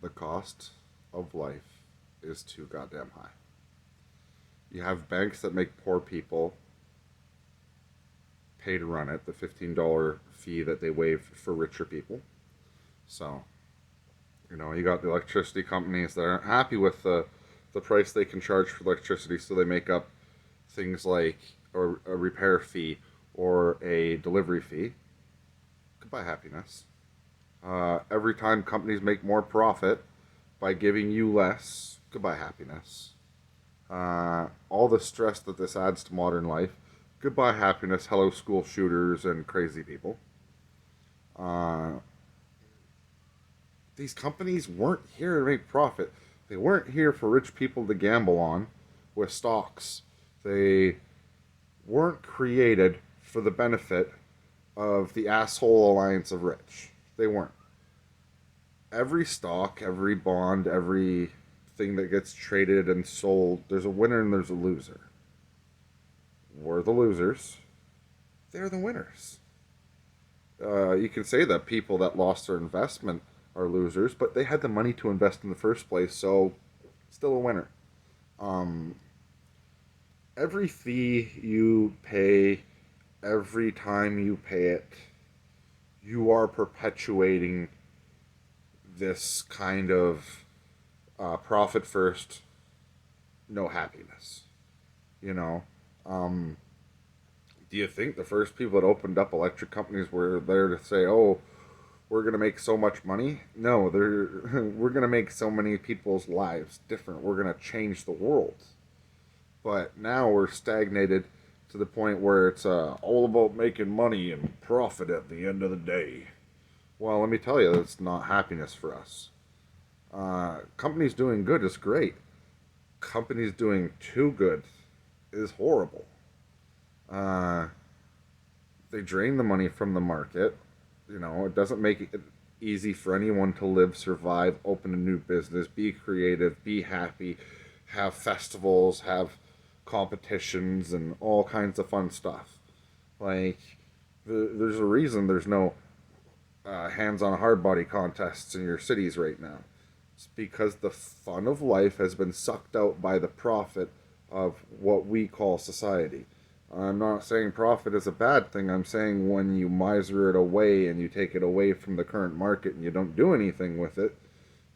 The cost of life is too goddamn high. You have banks that make poor people pay to run it, the $15 fee that they waive for richer people. So, you got the electricity companies that aren't happy with the price they can charge for electricity, so they make up things like a repair fee or a delivery fee. Goodbye, happiness. Every time companies make more profit by giving you less, goodbye, happiness. All the stress that this adds to modern life, goodbye, happiness, hello, school shooters, and crazy people. Uh, these companies weren't here to make profit. They weren't here for rich people to gamble on with stocks. They weren't created for the benefit of the asshole alliance of rich. They weren't. Every stock, every bond, every thing that gets traded and sold, there's a winner and there's a loser. We're the losers. They're the winners. You can say that people that lost their investment are losers, but they had the money to invest in the first place, so still a winner. Um, every fee you pay, every time you pay it, you are perpetuating this kind of profit first, no happiness. You know, um, do you think the first people that opened up electric companies were there to say, "Oh, we're gonna make so much money"? No, they're we're gonna make so many people's lives different. We're gonna change the world. But now we're stagnated to the point where it's all about making money and profit at the end of the day. Well, let me tell you, that's not happiness for us. Companies doing good is great. Companies doing too good is horrible. Uh, they drain the money from the market. It doesn't make it easy for anyone to live, survive, open a new business, be creative, be happy, have festivals, have competitions, and all kinds of fun stuff. Like, there's a reason there's no hands-on hard body contests in your cities right now. It's because the fun of life has been sucked out by the profit of what we call society. I'm not saying profit is a bad thing. I'm saying when you miser it away and you take it away from the current market and you don't do anything with it,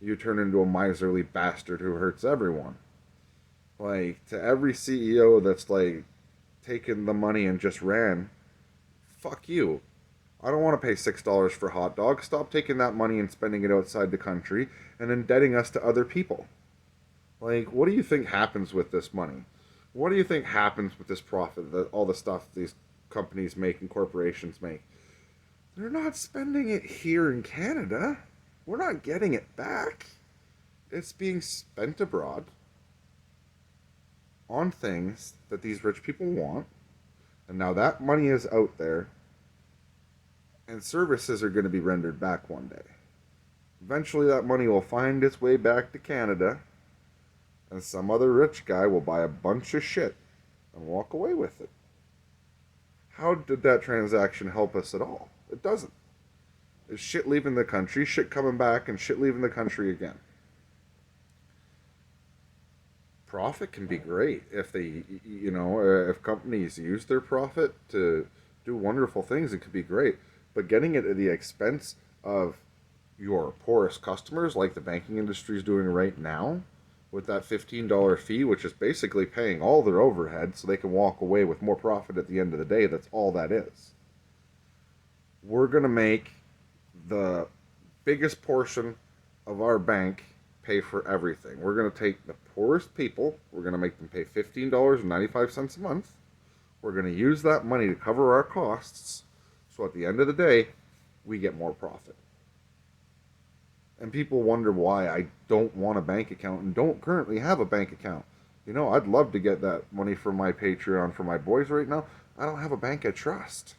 you turn into a miserly bastard who hurts everyone. Like, to every CEO that's like taken the money and just ran, fuck you. I don't want to pay $6 for hot dogs. Stop taking that money and spending it outside the country and indebting us to other people. Like, what do you think happens with this money? What do you think happens with this profit, all the stuff these companies make and corporations make? They're not spending it here in Canada. We're not getting it back. It's being spent abroad on things that these rich people want. And now that money is out there, and services are going to be rendered back one day. Eventually, that money will find its way back to Canada, and some other rich guy will buy a bunch of shit and walk away with it. How did that transaction help us at all? It doesn't. It's shit leaving the country, shit coming back, and shit leaving the country again. Profit can be great if if companies use their profit to do wonderful things. It could be great, but getting it at the expense of your poorest customers, like the banking industry is doing right now, with that $15 fee, which is basically paying all their overhead so they can walk away with more profit at the end of the day. That's all that is. We're going to make the biggest portion of our bank pay for everything. We're going to take the poorest people, we're going to make them pay $15.95 a month. We're going to use that money to cover our costs. So at the end of the day, we get more profit. And people wonder why I don't want a bank account and don't currently have a bank account. I'd love to get that money from my Patreon for my boys right now. I don't have a bank I trust.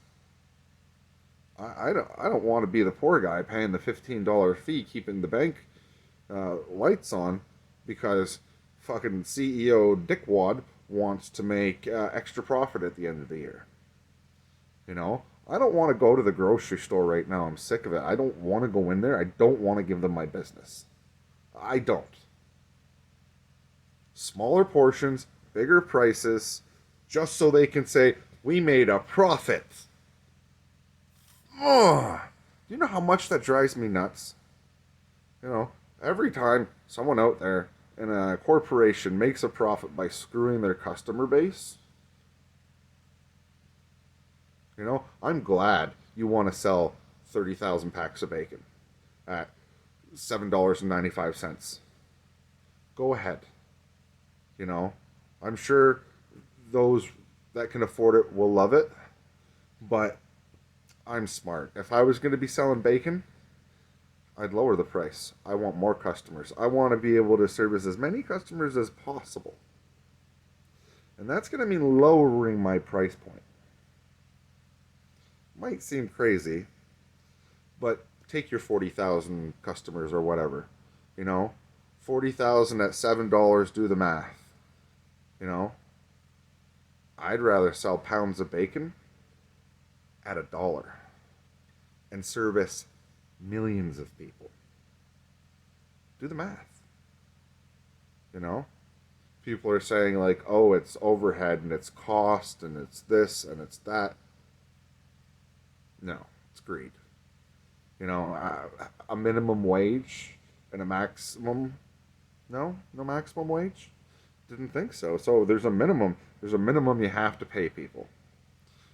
I don't want to be the poor guy paying the $15 fee, keeping the bank lights on, because fucking CEO Dickwad wants to make extra profit at the end of the year. I don't want to go to the grocery store right now. I'm sick of it. I don't want to go in there. I don't want to give them my business. I don't. Smaller portions, bigger prices, just so they can say, we made a profit. Ugh. Do you know how much that drives me nuts? You know, every time someone out there in a corporation makes a profit by screwing their customer base, I'm glad you want to sell 30,000 packs of bacon at $7.95. Go ahead. You know, I'm sure those that can afford it will love it, but I'm smart. If I was going to be selling bacon, I'd lower the price. I want more customers. I want to be able to service as many customers as possible. And that's going to mean lowering my price point. Might seem crazy, but take your 40,000 customers or whatever. You know, 40,000 at $7, do the math. You know, I'd rather sell pounds of bacon at $1 and service millions of people. Do the math. You know, people are saying, like, oh, it's overhead and it's cost and it's this and it's that. No, it's greed. You know, a minimum wage and a maximum. No maximum wage. Didn't think so. So there's a minimum. There's a minimum you have to pay people.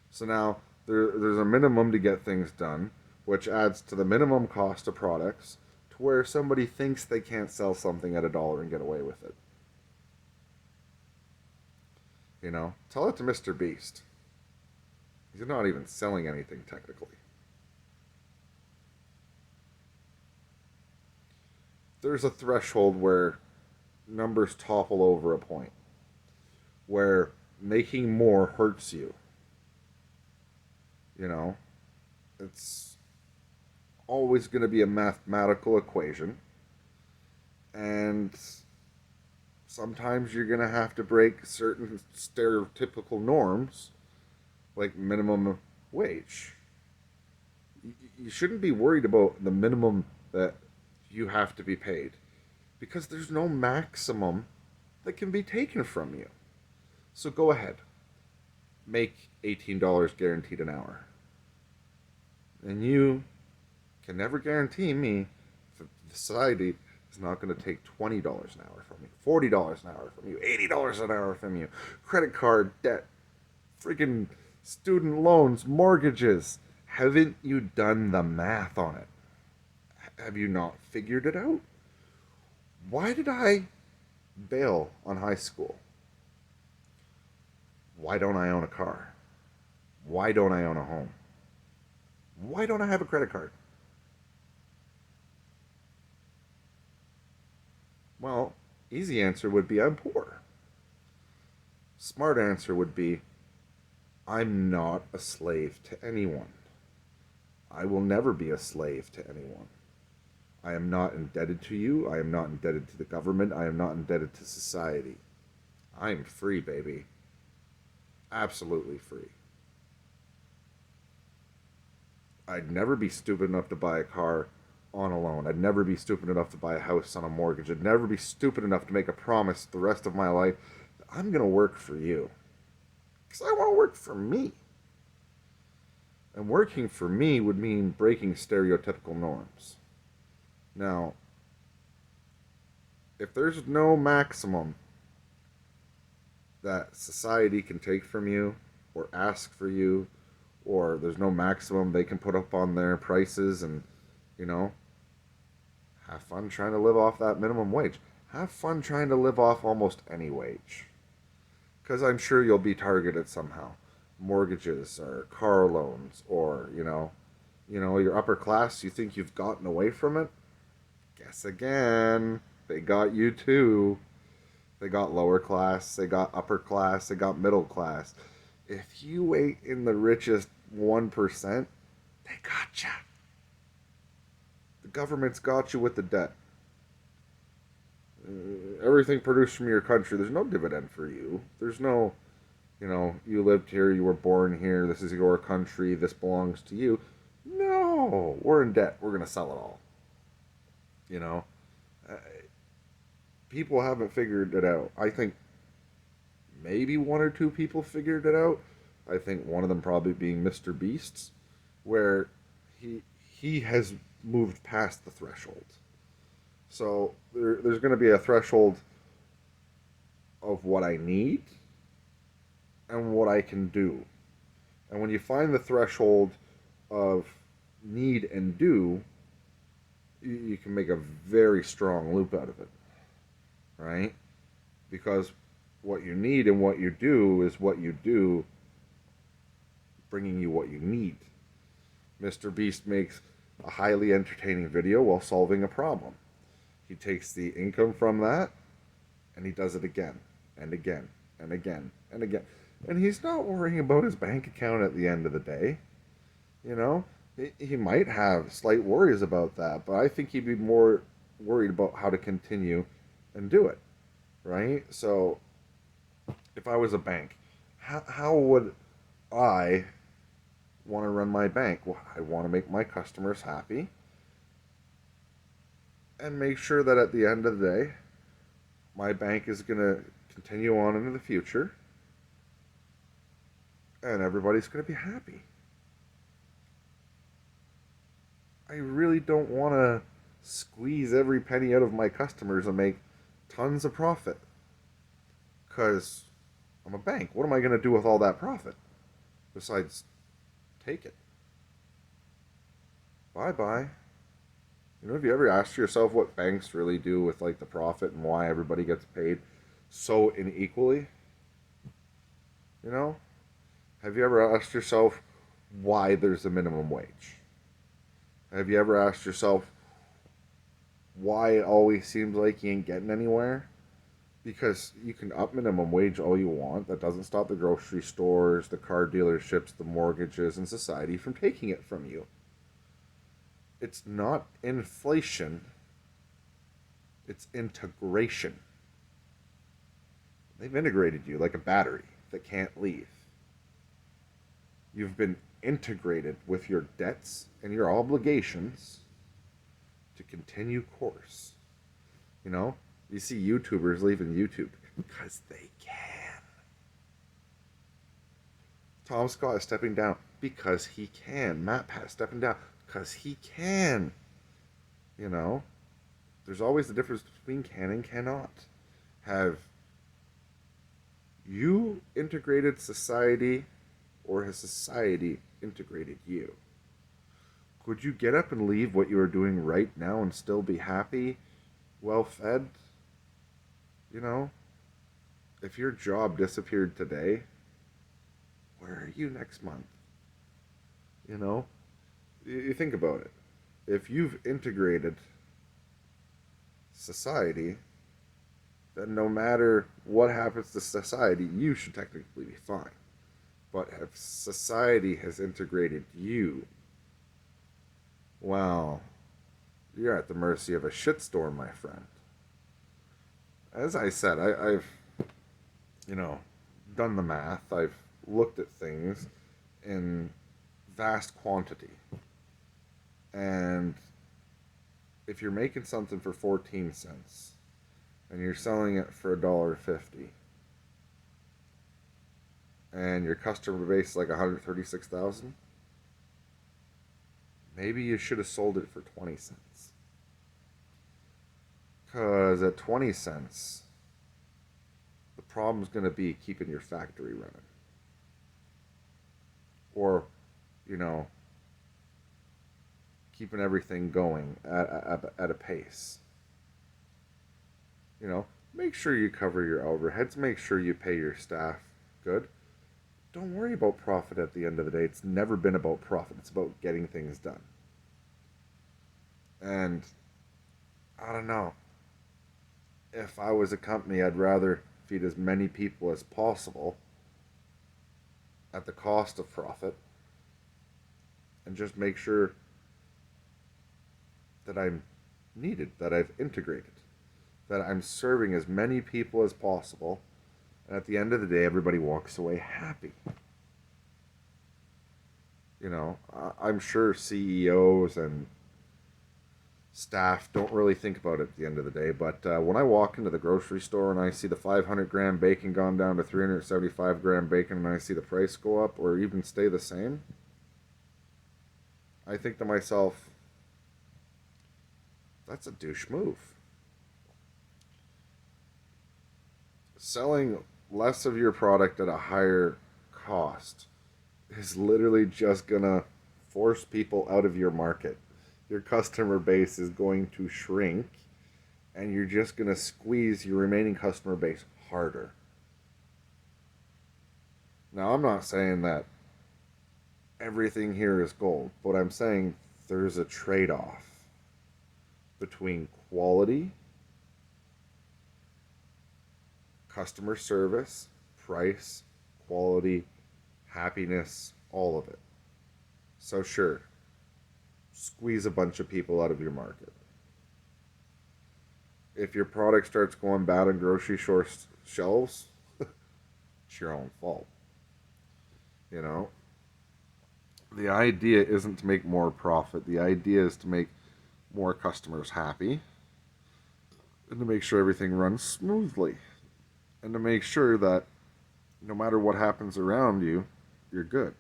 So now there's a minimum to get things done, which adds to the minimum cost of products, to where somebody thinks they can't sell something at $1 and get away with it. You know, tell it to Mr. Beast. He's not even selling anything technically. There's a threshold where numbers topple over a point, where making more hurts you. You know, it's always going to be a mathematical equation, and sometimes you're going to have to break certain stereotypical norms, like minimum wage. You shouldn't be worried about the minimum that you have to be paid, because there's no maximum that can be taken from you. So go ahead, make $18 guaranteed an hour. And you can never guarantee me that the society is not going to take $20 an hour from you, $40 an hour from you, $80 an hour from you. Credit card debt, freaking student loans, mortgages. Haven't you done the math on it? Have you not figured it out? Why did I bail on high school? Why don't I own a car? Why don't I own a home? Why don't I have a credit card? Well, easy answer would be I'm poor. Smart answer would be I'm not a slave to anyone. I will never be a slave to anyone. I am not indebted to you. I am not indebted to the government. I am not indebted to society. I am free, baby. Absolutely free. I'd never be stupid enough to buy a car on a loan. I'd never be stupid enough to buy a house on a mortgage. I'd never be stupid enough to make a promise the rest of my life that I'm going to work for you. Because I want to work for me. And working for me would mean breaking stereotypical norms. Now, if there's no maximum that society can take from you or ask for you, or there's no maximum they can put up on their prices, and, you know, have fun trying to live off that minimum wage. Have fun trying to live off almost any wage. Because I'm sure you'll be targeted somehow. Mortgages or car loans, or, your upper class, you think you've gotten away from it? Guess again. They got you too. They got lower class, they got upper class, they got middle class. If you ate in the richest 1%, they got you. The government's got you with the debt. Everything produced from your country, there's no dividend for you. There's no, you lived here, you were born here, this is your country, this belongs to you. No, we're in debt. We're going to sell it all. You know, people haven't figured it out. I think maybe one or two people figured it out. I think one of them probably being Mr. Beast's, where he has moved past the threshold. So there's going to be a threshold of what I need and what I can do. And when you find the threshold of need and do, you can make a very strong loop out of it, right? Because what you need and what you do is what you do, bringing you what you need. Mr. Beast makes a highly entertaining video while solving a problem. He takes the income from that and he does it again and again and again and again. And he's not worrying about his bank account at the end of the day. You know, he might have slight worries about that, but I think he'd be more worried about how to continue and do it, right? So if I was a bank, how would I want to run my bank? Well, I want to make my customers happy and make sure that at the end of the day, my bank is going to continue on into the future and everybody's going to be happy. I really don't want to squeeze every penny out of my customers and make tons of profit. Because I'm a bank. What am I going to do with all that profit? Besides, take it. Bye bye. You know, have you ever asked yourself what banks really do with like the profit and why everybody gets paid so unequally? You know? Have you ever asked yourself why there's a minimum wage? Have you ever asked yourself why it always seems like you ain't getting anywhere? Because you can up minimum wage all you want. That doesn't stop the grocery stores, the car dealerships, the mortgages, and society from taking it from you. It's not inflation, it's integration. They've integrated you like a battery that can't leave. You've been integrated with your debts and your obligations to continue course. You know, you see YouTubers leaving YouTube because they can. Tom Scott is stepping down because he can. Matt Pat stepping down because he can. You know, there's always the difference between can and cannot. Have you integrated society or has society integrated you? Could you get up and leave what you are doing right now and still be happy, well fed? You know, if your job disappeared today, where are you next month? You know, you think about it. If you've integrated society, then no matter what happens to society, you should technically be fine. But if society has integrated you, well, you're at the mercy of a shitstorm, my friend. As I said, I've, you know, done the math. I've looked at things in vast quantity. And if you're making something for 14 cents and you're selling it for $1.50 and your customer base is like 136,000, maybe you should have sold it for 20 cents. Because at 20 cents, the problem's going to be keeping your factory running. Or, you know, keeping everything going at a pace. You know, make sure you cover your overheads, make sure you pay your staff good. Don't worry about profit at the end of the day. It's never been about profit. It's about getting things done. And I don't know. If I was a company, I'd rather feed as many people as possible at the cost of profit and just make sure that I'm needed, that I've integrated, that I'm serving as many people as possible, and at the end of the day, everybody walks away happy. You know, I'm sure CEOs and staff don't really think about it at the end of the day. But when I walk into the grocery store and I see the 500-gram bacon gone down to 375-gram bacon, and I see the price go up or even stay the same, I think to myself, that's a douche move. Selling less of your product at a higher cost is literally just gonna force people out of your market. Your customer base is going to shrink, and you're just gonna squeeze your remaining customer base harder. Now, I'm not saying that everything here is gold, but I'm saying there's a trade off between quality, customer service, price, quality, happiness, all of it. So, sure, squeeze a bunch of people out of your market. If your product starts going bad on grocery store shelves, it's your own fault. You know, the idea isn't to make more profit. The idea is to make more customers happy and to make sure everything runs smoothly and to make sure that no matter what happens around you, you're good.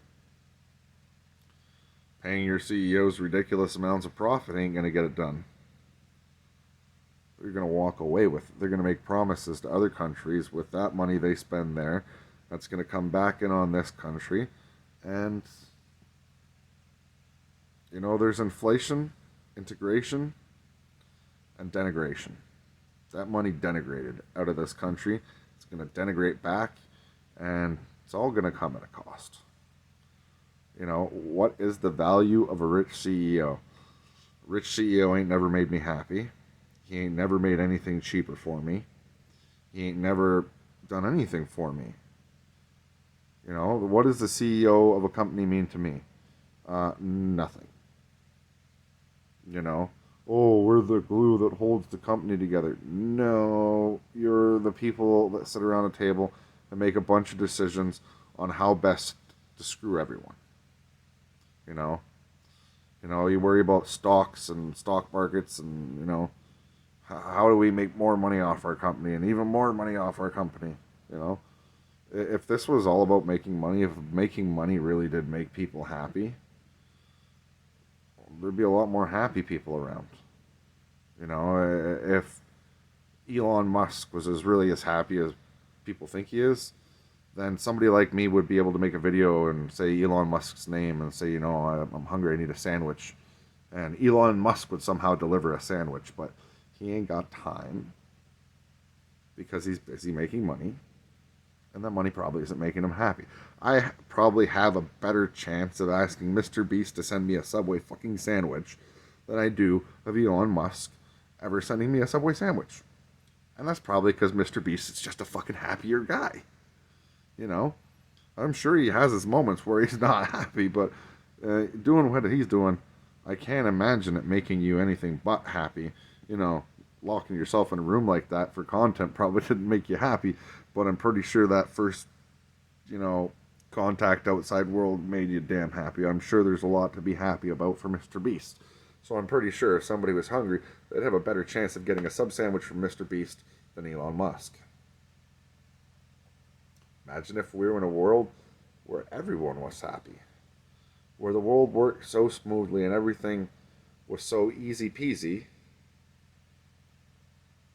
Paying your CEOs ridiculous amounts of profit ain't going to get it done. They're going to walk away with it. They're going to make promises to other countries with that money they spend there. That's going to come back in on this country. And, there's inflation, integration, and denigration. That money denigrated out of this country. It's going to denigrate back, and it's all going to come at a cost. What is the value of a rich CEO? Rich CEO ain't never made me happy. He ain't never made anything cheaper for me. He ain't never done anything for me. What does the CEO of a company mean to me? Nothing. Oh, we're the glue that holds the company together. No, you're the people that sit around a table and make a bunch of decisions on how best to screw everyone. You know, you worry about stocks and stock markets and, how do we make more money off our company and even more money off our company, If this was all about making money, if making money really did make people happy, there'd be a lot more happy people around. If Elon Musk was really as happy as people think he is, then somebody like me would be able to make a video and say Elon Musk's name and say, I'm hungry, I need a sandwich. And Elon Musk would somehow deliver a sandwich, but he ain't got time because he's busy making money, and that money probably isn't making him happy. I probably have a better chance of asking Mr. Beast to send me a Subway fucking sandwich than I do of Elon Musk ever sending me a Subway sandwich. And that's probably because Mr. Beast is just a fucking happier guy. I'm sure he has his moments where he's not happy, but doing what he's doing, I can't imagine it making you anything but happy. Locking yourself in a room like that for content probably didn't make you happy, but I'm pretty sure that first, contact outside world made you damn happy. I'm sure there's a lot to be happy about for Mr. Beast. So I'm pretty sure if somebody was hungry, they'd have a better chance of getting a sub sandwich from Mr. Beast than Elon Musk. Imagine if we were in a world where everyone was happy, where the world worked so smoothly and everything was so easy peasy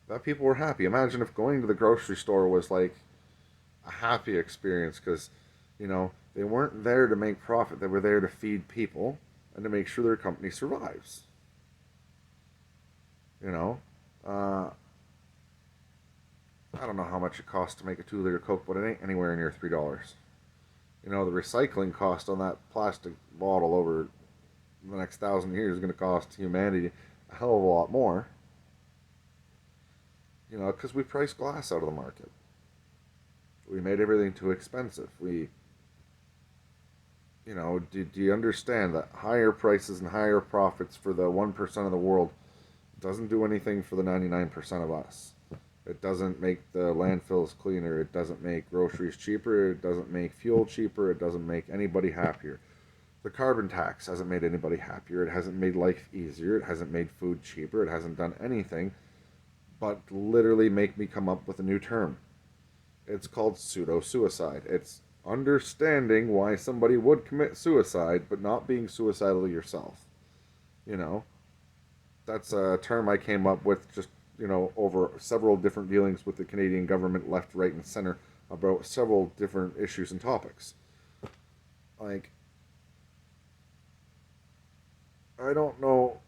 that people were happy. Imagine if going to the grocery store was like a happy experience because, they weren't there to make profit. They were there to feed people and to make sure their company survives. I don't know how much it costs to make a 2-liter Coke, but it ain't anywhere near $3. The recycling cost on that plastic bottle over the next 1,000 years is going to cost humanity a hell of a lot more. Because we priced glass out of the market. We made everything too expensive. Do you understand that higher prices and higher profits for the 1% of the world doesn't do anything for the 99% of us? It doesn't make the landfills cleaner. It doesn't make groceries cheaper. It doesn't make fuel cheaper. It doesn't make anybody happier. The carbon tax hasn't made anybody happier. It hasn't made life easier. It hasn't made food cheaper. It hasn't done anything but literally make me come up with a new term. It's called pseudo suicide. It's understanding why somebody would commit suicide, but not being suicidal yourself. You know, that's a term I came up with just, over several different dealings with the Canadian government, left, right, and center, about several different issues and topics. Like, I don't know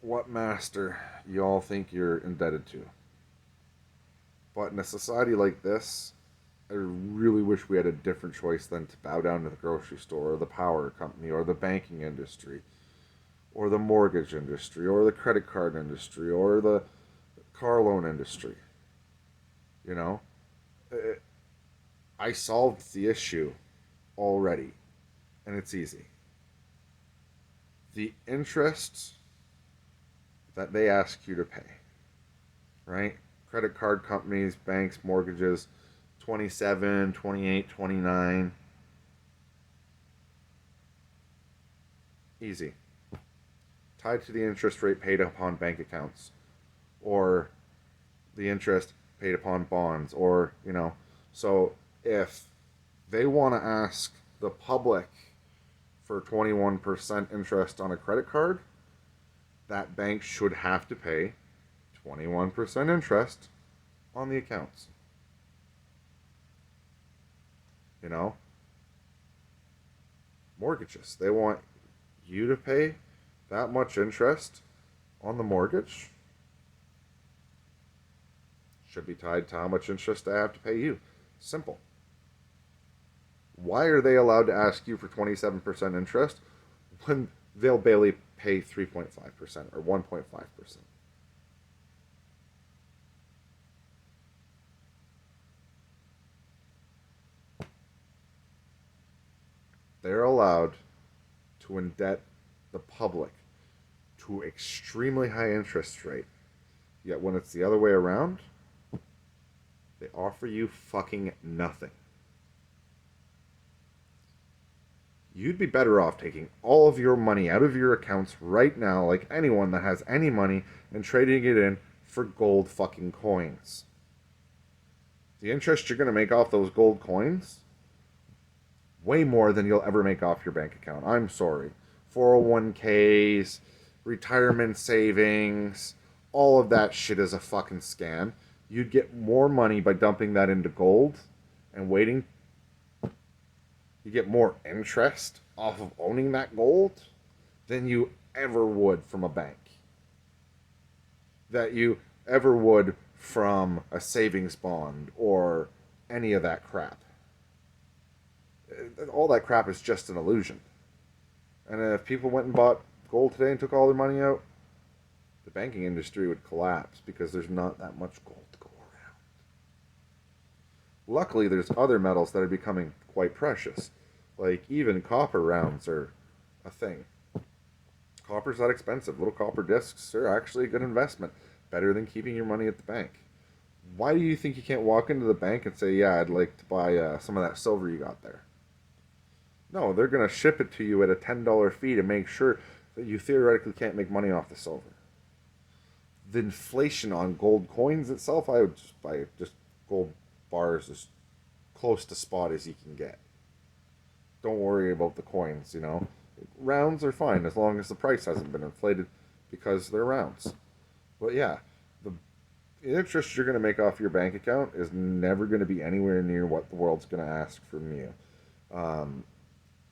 what master y'all think you're indebted to. But in a society like this, I really wish we had a different choice than to bow down to the grocery store or the power company or the banking industry or the mortgage industry or the credit card industry or the car loan industry. You know, I solved the issue already, and it's easy. The interest that they ask you to pay, right? Credit card companies, banks, mortgages, 27, 28, 29. Easy. Tied to the interest rate paid upon bank accounts or the interest paid upon bonds so if they want to ask the public for 21% interest on a credit card, that bank should have to pay 21% interest on the accounts. You know, mortgages. They want you to pay that much interest on the mortgage. Should be tied to how much interest they have to pay you. Simple. Why are they allowed to ask you for 27% interest when they'll barely pay 3.5% or 1.5%? They're allowed to indebt the public to extremely high interest rate. Yet when it's the other way around, they offer you fucking nothing. You'd be better off taking all of your money out of your accounts right now, like anyone that has any money, and trading it in for gold fucking coins. The interest you're going to make off those gold coins, way more than you'll ever make off your bank account. I'm sorry. 401ks, retirement savings, all of that shit is a fucking scam. You'd get more money by dumping that into gold and waiting. You get more interest off of owning that gold than you ever would from a bank. That you ever would from a savings bond or any of that crap. All that crap is just an illusion. And if people went and bought gold today and took all their money out, the banking industry would collapse because there's not that much gold to go around. Luckily, there's other metals that are becoming quite precious. Like even copper rounds are a thing. Copper's not expensive. Little copper discs are actually a good investment. Better than keeping your money at the bank. Why do you think you can't walk into the bank and say, yeah, I'd like to buy some of that silver you got there? No, they're going to ship it to you at a $10 fee to make sure that you theoretically can't make money off the silver. The inflation on gold coins itself, I would just buy just gold bars as close to spot as you can get. Don't worry about the coins, Rounds are fine as long as the price hasn't been inflated because they're rounds. But yeah, the interest you're going to make off your bank account is never going to be anywhere near what the world's going to ask from you.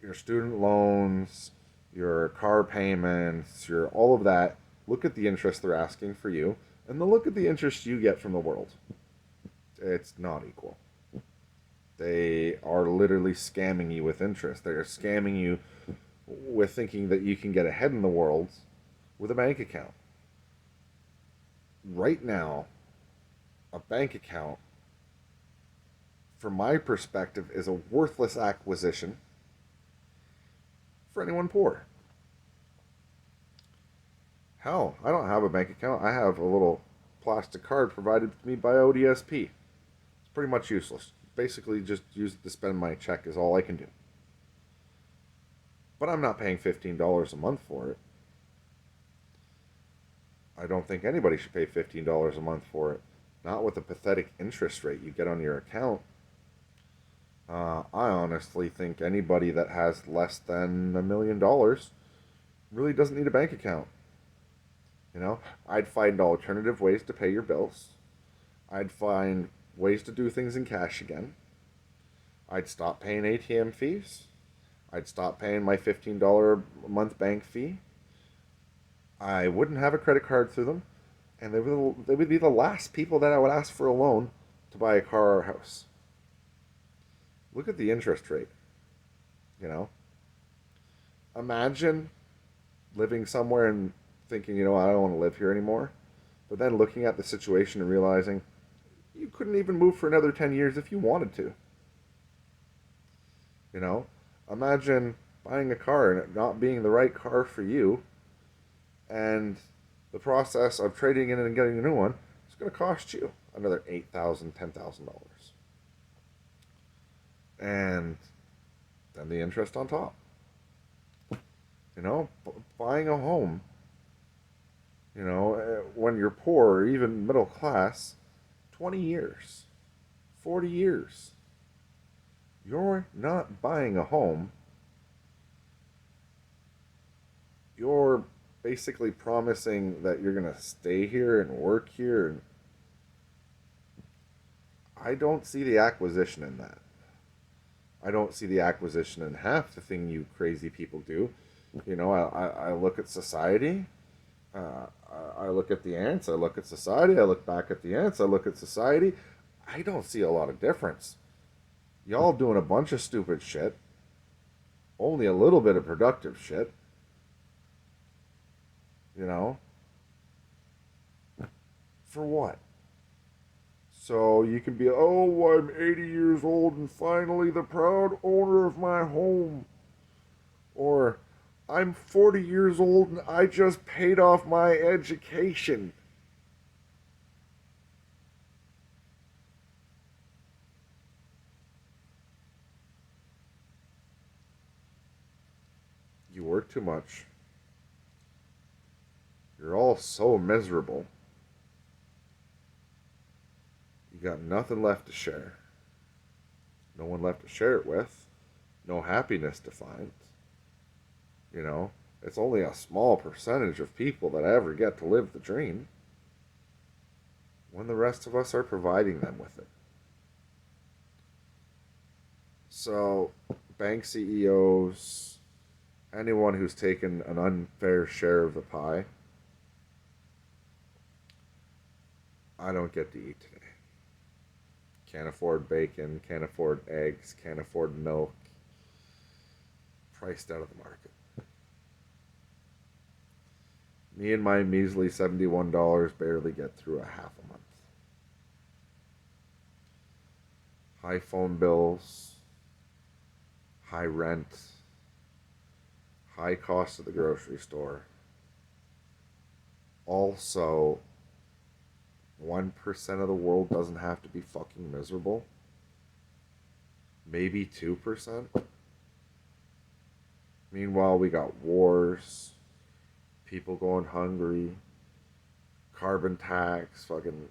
Your student loans, your car payments, your all of that, look at the interest they're asking for you, and then look at the interest you get from the world. It's not equal. They are literally scamming you with interest. They're scamming you with thinking that you can get ahead in the world with a bank account. Right now, a bank account, from my perspective, is a worthless acquisition for anyone poor. Hell, I don't have a bank account. I have a little plastic card provided to me by ODSP. It's pretty much useless. Basically, just use it to spend my check is all I can do. But I'm not paying $15 a month for it. I don't think anybody should pay $15 a month for it. Not with the pathetic interest rate you get on your account. I honestly think anybody that has less than $1 million really doesn't need a bank account. I'd find alternative ways to pay your bills. I'd find ways to do things in cash again. I'd stop paying ATM fees. I'd stop paying my $15 a month bank fee. I wouldn't have a credit card through them. And they would be the last people that I would ask for a loan to buy a car or a house. Look at the interest rate. You know, imagine living somewhere and thinking, I don't want to live here anymore. But then looking at the situation and realizing you couldn't even move for another 10 years if you wanted to. You know, imagine buying a car and it not being the right car for you, and the process of trading in and getting a new one is going to cost you another $8,000, $10,000, and then the interest on top. Buying a home. When you're poor or even middle class, 20 years, 40 years. You're not buying a home. You're basically promising that you're going to stay here and work here. And I don't see the acquisition in that. I don't see the acquisition in half the thing you crazy people do. I look at society. I look at the ants. I look at society. I look back at the ants. I look at society. I don't see a lot of difference. Y'all doing a bunch of stupid shit. Only a little bit of productive shit. For what? So you can be, oh, I'm 80 years old and finally the proud owner of my home. Or, I'm 40 years old and I just paid off my education. You work too much. You're all so miserable. You got nothing left to share. No one left to share it with. No happiness to find. It's only a small percentage of people that ever get to live the dream, when the rest of us are providing them with it. So, bank CEOs, anyone who's taken an unfair share of the pie, I don't get to eat today. Can't afford bacon, can't afford eggs, can't afford milk. Priced out of the market. Me and my measly $71 barely get through a half a month. High phone bills, high rent, high cost at the grocery store. Also, 1% of the world doesn't have to be fucking miserable. Maybe 2%. Meanwhile, we got wars, people going hungry, carbon tax, fucking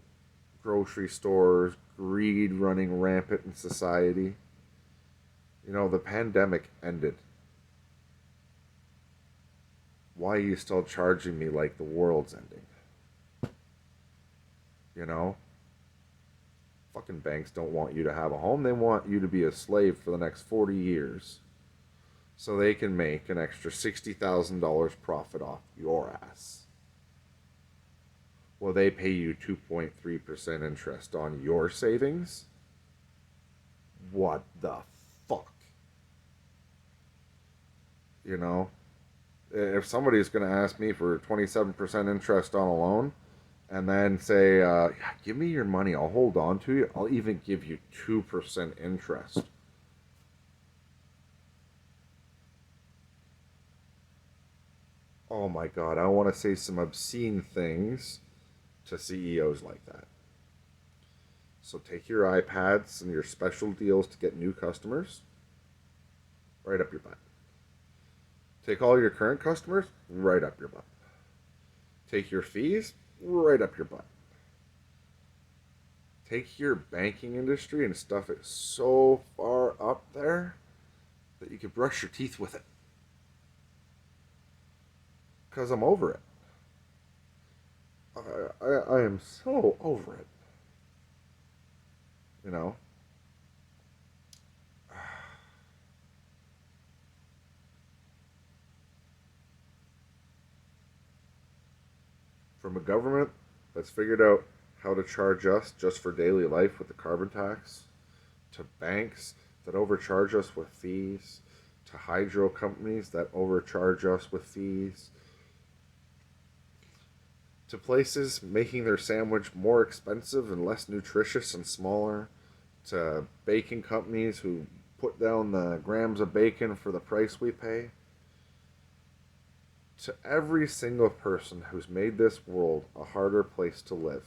grocery stores, greed running rampant in society. The pandemic ended. Why are you still charging me like the world's ending? Fucking banks don't want you to have a home. They want you to be a slave for the next 40 years. So they can make an extra $60,000 profit off your ass. Will they pay you 2.3% interest on your savings? What the fuck? If somebody's going to ask me for 27% interest on a loan and then say, yeah, give me your money, I'll hold on to you, I'll even give you 2% interest. Oh my God, I want to say some obscene things to CEOs like that. So take your iPads and your special deals to get new customers right up your butt. Take all your current customers, right up your butt. Take your fees, right up your butt. Take your banking industry and stuff it so far up there that you could brush your teeth with it. Because I'm over it. I am so over it. You know? From a government that's figured out how to charge us just for daily life with the carbon tax, to banks that overcharge us with fees, to hydro companies that overcharge us with fees, to places making their sandwich more expensive and less nutritious and smaller, to baking companies who put down the grams of bacon for the price we pay, to every single person who's made this world a harder place to live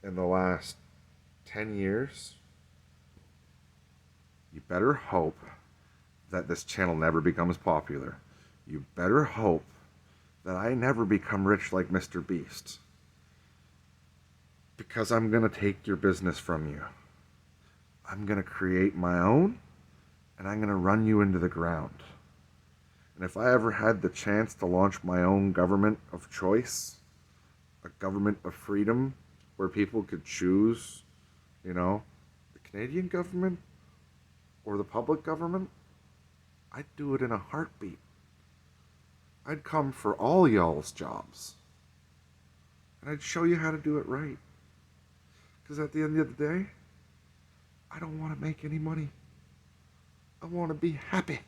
in the last 10 years, you better hope that this channel never becomes popular. You better hope that I never become rich like Mr. Beast. Because I'm going to take your business from you. I'm going to create my own, and I'm going to run you into the ground. And if I ever had the chance to launch my own government of choice, a government of freedom, where people could choose, you know, the Canadian government or the public government, I'd do it in a heartbeat. I'd come for all y'all's jobs. And I'd show you how to do it right. Because at the end of the day, I don't want to make any money. I want to be happy.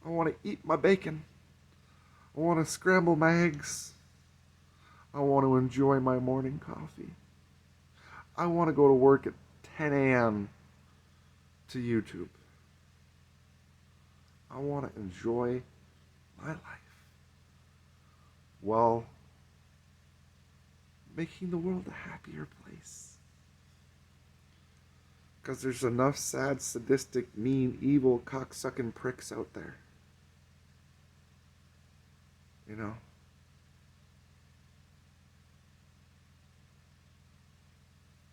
I want to eat my bacon. I want to scramble my eggs. I want to enjoy my morning coffee. I want to go to work at 10 a.m. to YouTube. I want to enjoy my life while making the world a happier place. Because there's enough sad, sadistic, mean, evil, cocksucking pricks out there. You know?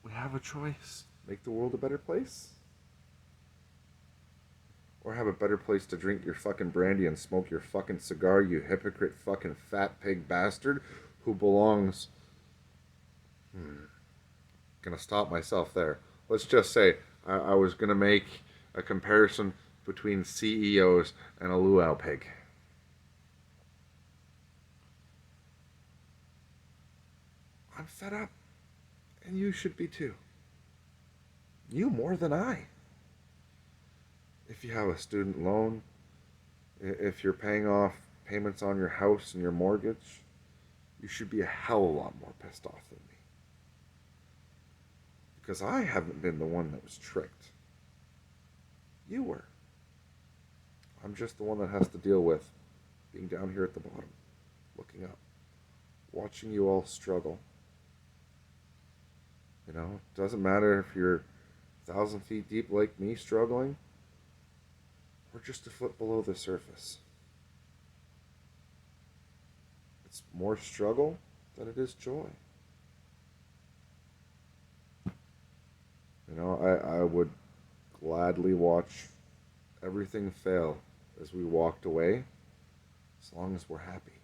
We have a choice. Make the world a better place? Or have a better place to drink your fucking brandy and smoke your fucking cigar, you hypocrite fucking fat pig bastard who belongs... Gonna stop myself there. Let's just say I was gonna make a comparison between CEOs and a luau pig. I'm fed up. And you should be too. You more than I. If you have a student loan, if you're paying off payments on your house and your mortgage, you should be a hell of a lot more pissed off than me. Because I haven't been the one that was tricked. You were. I'm just the one that has to deal with being down here at the bottom, looking up, watching you all struggle. You know, it doesn't matter if you're 1,000 feet deep like me struggling, or just a foot below the surface. It's more struggle than it is joy. You know, I would gladly watch everything fail as we walked away, as long as we're happy.